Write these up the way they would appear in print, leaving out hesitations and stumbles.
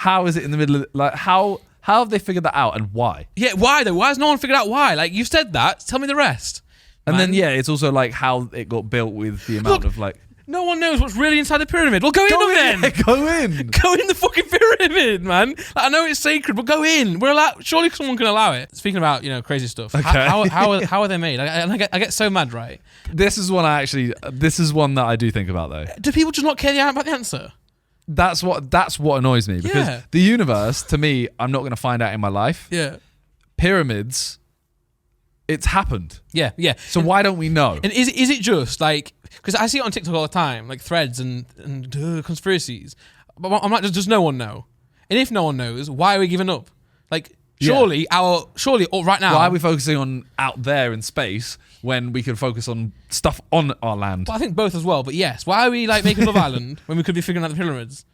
How is it in the middle of how have they figured that out and why? Yeah, why though? Why has no one figured out why? Like, you've said that. Tell me the rest. And man. then it's also like how it got built with the amount of like. No one knows what's really inside the pyramid. Well, go in then. Yeah, go in. Go in the fucking pyramid, man. Like, I know it's sacred, but go in. We're allowed. Surely someone can allow it. Speaking about crazy stuff. Okay. How are they made? I get so mad, right? This is one that I do think about though. Do people just not care about the answer? That's what annoys me because the universe, to me, I'm not going to find out in my life. Yeah. Pyramids, it's happened. Yeah. So why don't we know? And is it just like, because I see it on TikTok all the time, like threads and conspiracies. But I'm like, does no one know? And if no one knows, why are we giving up? Like, surely right now. Why are we focusing on out there in space when we could focus on stuff on our land? Well, I think both as well. But yes, why are we like making Love Island when we could be figuring out the pyramids?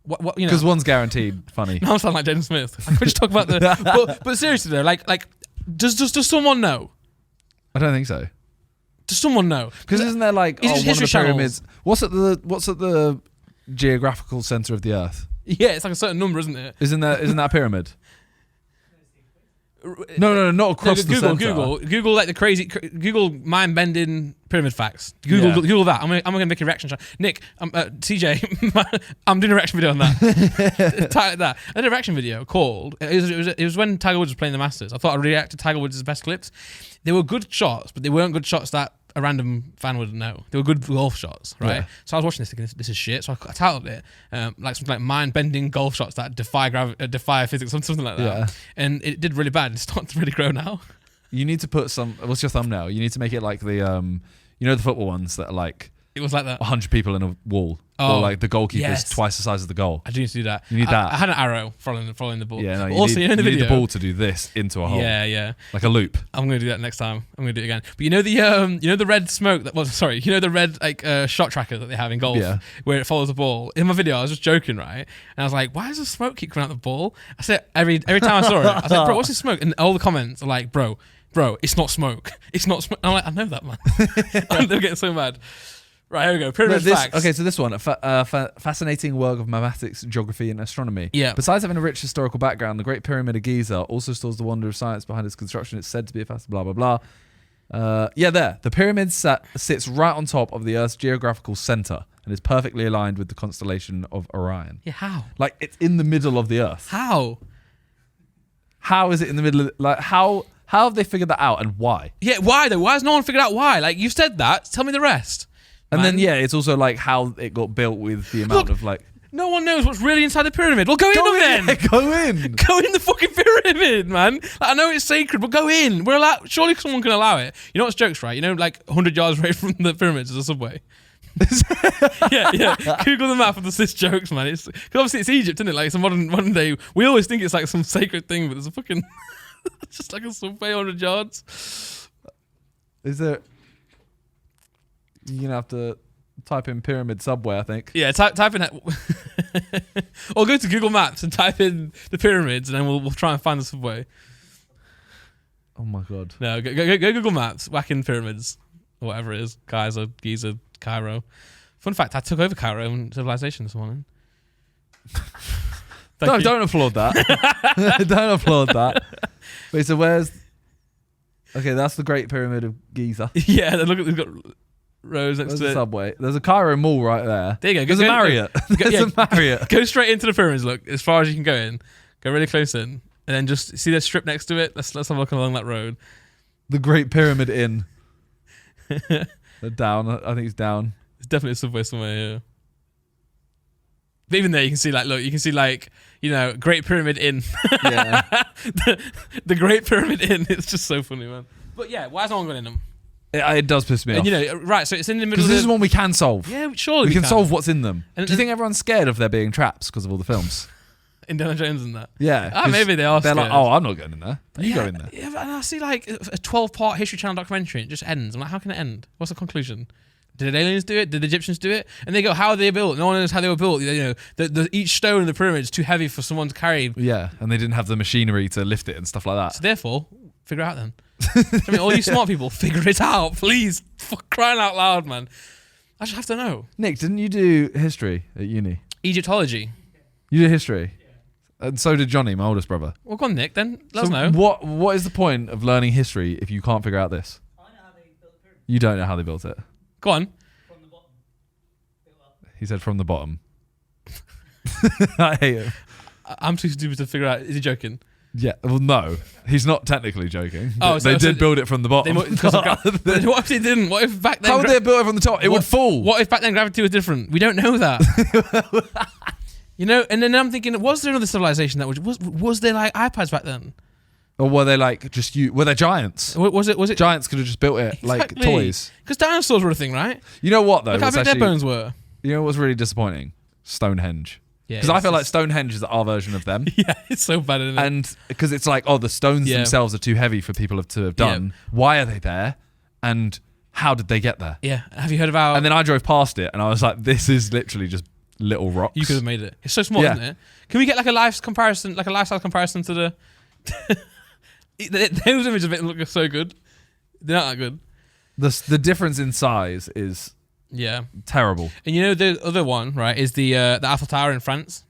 What Because one's guaranteed funny. Now I sound like Jaden Smith. I could just talk about the. but seriously though, like, does someone know? I don't think so. Does someone know? Because isn't there like one of the pyramids? What's at the geographical center of the Earth? Yeah, it's like a certain number, isn't it? Isn't that a pyramid? No, not across the center. Google like the crazy. Google mind-bending pyramid facts. Google that. I'm gonna make a reaction. Nick, TJ, I'm doing a reaction video on that. Type that. I did a reaction video called. It was when Tiger Woods was playing the Masters. I thought I'd react to Tiger Woods' best clips. They were good shots, but they weren't good shots that a random fan wouldn't know. They were good golf shots, right? Yeah. So I was watching this thinking, this is shit. So I titled it like something like mind-bending golf shots that defy physics, something like that. Yeah. And it did really bad. It's starting to really grow now. You need to put some. What's your thumbnail? You need to make it like the the football ones that are like. It was like that. 100 people in a wall. Oh, or like the goalkeeper's twice the size of the goal. I do need to do that. You need that. I had an arrow following the ball. Yeah, no, also, you need the ball to do this into a hole. Yeah. Like a loop. I'm going to do that next time. I'm going to do it again. But the red smoke the red like shot tracker that they have in golf where it follows the ball. In my video, I was just joking, right? And I was like, why does the smoke keep coming out the ball? I said every time I saw it, I was like, bro, what's this smoke? And all the comments are like, bro, it's not smoke. It's not smoke. I'm like, I know that, man. They're getting so mad. Right, here we go. Pyramid facts. Okay, so this one, fascinating work of mathematics, geography, and astronomy. Yeah. Besides having a rich historical background, the Great Pyramid of Giza also stores the wonder of science behind its construction. It's said to be a blah, blah, blah. There. The pyramid sits right on top of the Earth's geographical center and is perfectly aligned with the constellation of Orion. Yeah, how? Like, it's in the middle of the Earth. How? How is it in the middle of... Like, how have they figured that out and why? Yeah, why though? Why has no one figured out why? Like, you've said that. Tell me the rest. And then, it's also like how it got built with the amount of like... No one knows what's really inside the pyramid. Well, go in then. Yeah, go in. Go in the fucking pyramid, man. Like, I know it's sacred, but go in. We're allowed. Surely someone can allow it. You know what's jokes, right? like 100 yards away from the pyramids is a subway. yeah. Google the map of the cis jokes, man. Because obviously it's Egypt, isn't it? Like it's a modern day. We always think it's like some sacred thing, but there's a fucking just like a subway 100 yards. Is there? You're gonna have to type in pyramid subway, I think. Yeah, type in or go to Google Maps and type in the pyramids, and then we'll try and find the subway. Oh my god! No, go Google Maps, whack in pyramids, or whatever it is, Giza, Cairo. Fun fact: I took over Cairo in civilization this morning. Don't applaud that. Don't applaud that. Wait, so where's? Okay, that's the Great Pyramid of Giza. Yeah, look at they've got rows next to the it. Subway. There's a Cairo Mall right there. There you go. There's a Marriott. There's a Marriott. Go straight into the pyramids. Look as far as you can go in. Go really close in, and then just see the strip next to it. Let's have a look along that road. The Great Pyramid Inn. Down. I think it's down. It's definitely a subway somewhere here. But even there, you can see Great Pyramid Inn. Yeah. the Great Pyramid Inn. It's just so funny, man. But yeah, why is no one going in them? It does piss me off. Right, so it's in the middle of because this is one we can solve. Yeah, surely we can solve what's in them. And do you think everyone's scared of there being traps because of all the films? Indiana Jones and that? Yeah. Maybe they are scared. They're like, I'm not going in there. You go in there. Yeah, and I see like a 12-part History Channel documentary. It just ends. I'm like, how can it end? What's the conclusion? Did the aliens do it? Did the Egyptians do it? And they go, how are they built? No one knows how they were built. Each stone in the pyramid is too heavy for someone to carry. Yeah, and they didn't have the machinery to lift it and stuff like that. So therefore, figure it out then. I mean, all you smart people, figure it out, please. For crying out loud, man. I just have to know. Nick, didn't you do history at uni? Egyptology. You did history? And so did Johnny, my oldest brother. Well, go on, Nick. Then let us So know. what is the point of learning history if you can't figure out this? I know how they built the pyramid. You don't know how they built it. Go on. From the bottom. Built up. He said from the bottom. I hate him. I'm too stupid to figure out. Is he joking? Yeah, well, no, he's not technically joking. Oh, They so did build it from the bottom. What if they didn't? What if back then? How would they have built it from the top? It would fall. What if back then gravity was different? We don't know that. You know, and then I'm thinking, was there another civilization that was there like iPads back then? Or were they like just you? Were they giants? Was it Giants could have just built it like toys. Because dinosaurs were a thing, right? You know what though? Look how What's big their actually- bones were. You know what's really disappointing? Stonehenge. Yeah, Because I feel like Stonehenge is our version of them. yeah, it's so bad, isn't it? And because it's like, oh, the stones Yeah. themselves are too heavy for people to have done. Why are they there? And how did they get there? yeah, have you heard about? And then I drove past it and I was like, this is literally just little rocks. you could have made it. It's so small, Yeah. isn't it? Can we get like a lifestyle comparison to the? Those images of it look so good. They're not that good. The difference in size is Yeah, terrible. and you know the other one, right? Is the Eiffel Tower in France?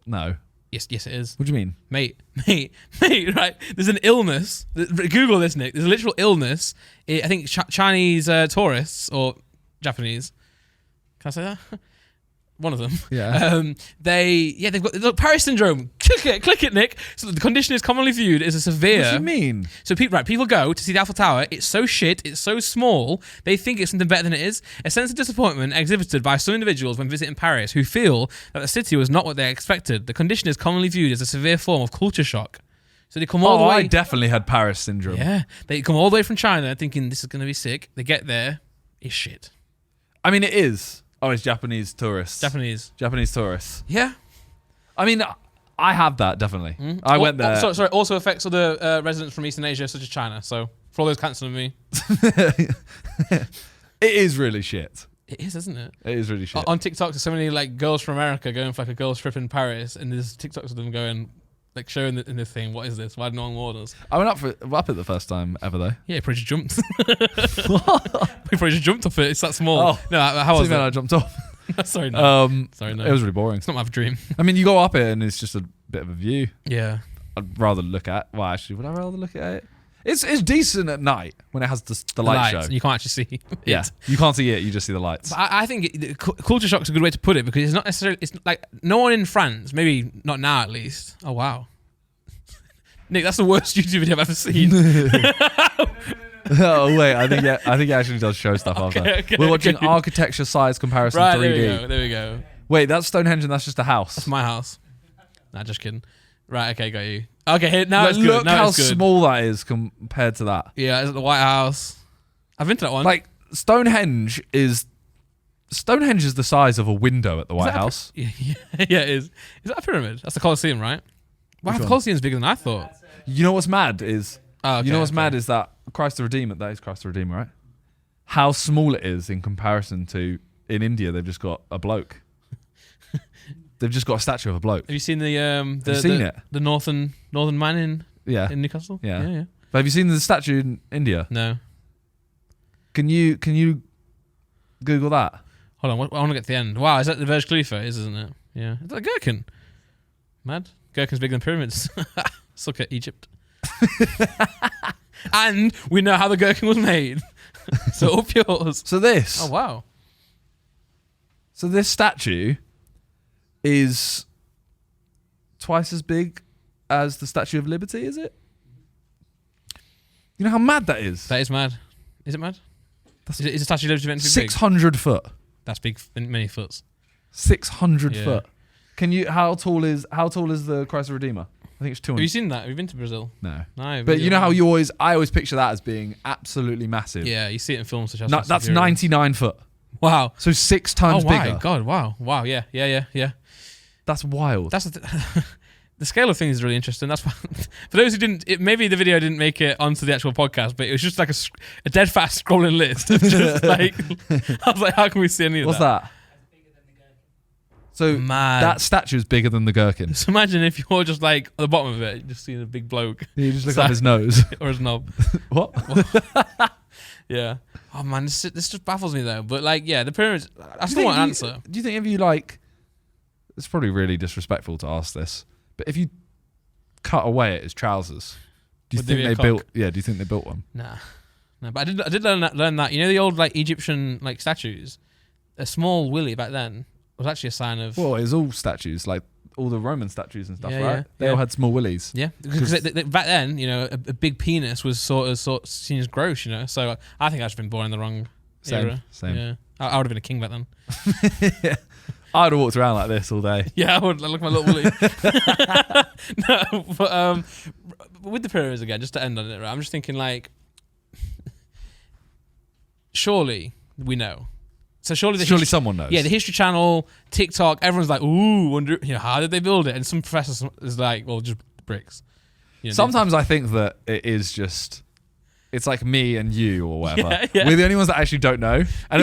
No. Yes, it is. What do you mean? Mate, right? There's an illness. Google this, Nick. There's a literal illness. I think Chinese tourists or Japanese. Can I say that? One of them. Yeah. They've got look, Paris syndrome. Click it, Nick. So the condition is commonly viewed as a severe. What do you mean? So people go to see the Eiffel Tower. It's so shit. It's so small. They think it's something better than it is. A sense of disappointment exhibited by some individuals when visiting Paris who feel that the city was not what they expected. The condition is commonly viewed as a severe form of culture shock. So they come all the way. I definitely had Paris syndrome. Yeah, they come all the way from China thinking this is going to be sick. They get there, it's shit. I mean, it is. Oh, it's Japanese tourists. Japanese. Japanese tourists. Yeah. I mean, I have that, definitely. I went there. Sorry, also affects other residents from Eastern Asia, such as China. So for all those cancelling me, It is really shit. it is, isn't it? It is really shit. On TikTok, there's so many like girls from America going for like a girls trip in Paris, and there's TikToks of them going like showing in this thing. What is this? Why did no one warn us? I went up it the first time ever, though. Yeah, you probably just jumped. We probably just jumped off it. It's that small. Oh. No, how was I it? jumped off. Sorry, no. Sorry, no. It was really boring. It's not my dream. I mean, you go up it and it's just a bit of a view. Yeah. I'd rather look at. Well, actually, would I rather look at it? It's decent at night when it has the light show. And you can't actually see it. Yeah, you can't see it. You just see the lights. But I think culture shock's a good way to put it because it's not necessarily. It's like no one in France, maybe not now at least. Oh wow, Nick, that's the worst YouTube video I've ever seen. Oh wait, I think it actually does show stuff after. Okay, We're watching okay. architecture size comparison Right, 3D. there we go. Wait, that's Stonehenge and that's just a house. That's my house. Nah, just kidding. Right, okay, got you. Okay, here now it's good. Look Now how it's good. small that is compared to that. Yeah, it's at the White House. I've been to that one. Like Stonehenge is the size of a window at the Is White that a House. yeah, it is. Is that a pyramid? That's the Colosseum, right? Wow, Which the one? Colosseum's bigger than I thought. You know what's mad is Oh, okay, you know what's okay. mad is that Christ the Redeemer. That is Christ the Redeemer, right? How small it is in comparison to in India. They've just got a bloke. They've just got a statue of a bloke. Have you seen the Have you seen it? the northern man in Yeah. Newcastle? Yeah. yeah. But have you seen the statue in India? No. Can you Google that? Hold on, I want to get to the end. Wow, is that the Burj Khalifa? It is, isn't it? Yeah. Is that a gherkin? Mad. Gherkin's bigger than pyramids. Suck at Egypt. And we know how the gherkin was made. So up yours. So this. Oh, wow. So this statue is twice as big as the Statue of Liberty, is it? You know how mad that is? That is mad. Is it mad? Is the Statue of Liberty meant to be 600 foot. big? That's big, many foots. 600 Yeah. foot. Can you? How tall is the Christ the Redeemer? I think it's 200. Have you seen that? Have you been to Brazil? No. No. But you know how I always picture that as being absolutely massive. Yeah, you see it in films such as No, Fast and that's Furious. 99 foot. Wow. So 6 times oh my bigger. God! Wow! Yeah. That's wild. That's the scale of things is really interesting. That's why, for those who didn't. Maybe the video didn't make it onto the actual podcast, but it was just like a dead fast scrolling list. Of just like I was like, how can we see any of What's that? that? So Mad. that statue is bigger than the gherkin. So imagine if you're just like at the bottom of it, just seeing a big bloke You just look So- up his nose. or his knob. What? Yeah. Oh man, this just baffles me though. But like, yeah, the pyramids. I still want an answer. Do you think if you like? It's probably really disrespectful to ask this, But if you cut away at his trousers, do you Would there think be a they built? cock? Yeah, do you think they built one? Nah. No, but I did learn that. You know the old like Egyptian like statues? A small willy back then was actually a sign of... Well, it's all statues, like all the Roman statues and stuff, Yeah, right? yeah, They yeah. all had small willies. Yeah, because back then, you know, a big penis was sort of seen as gross, you know. So I think I've just been born in the wrong era. Same. Yeah, I would have been a king back then. Yeah. I'd have walked around like this all day. Yeah, I would look at my little willy. No, but with the pyramids again, just to end on it, right? I'm just thinking like, surely we know. So surely Someone knows. Yeah, the History Channel, TikTok, everyone's like, ooh, wonder, you know, how did they build it? And some professor is like, well, just bricks. You know, Sometimes I think that it is just, it's like me and you or whatever. Yeah, yeah. We're the only ones that actually don't know. And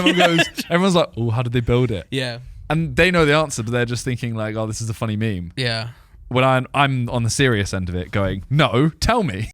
everyone's like, oh, how did they build it? Yeah, And they know the answer, but they're just thinking like, oh, this is a funny meme. yeah. When I'm on the serious end of it going, no, tell me.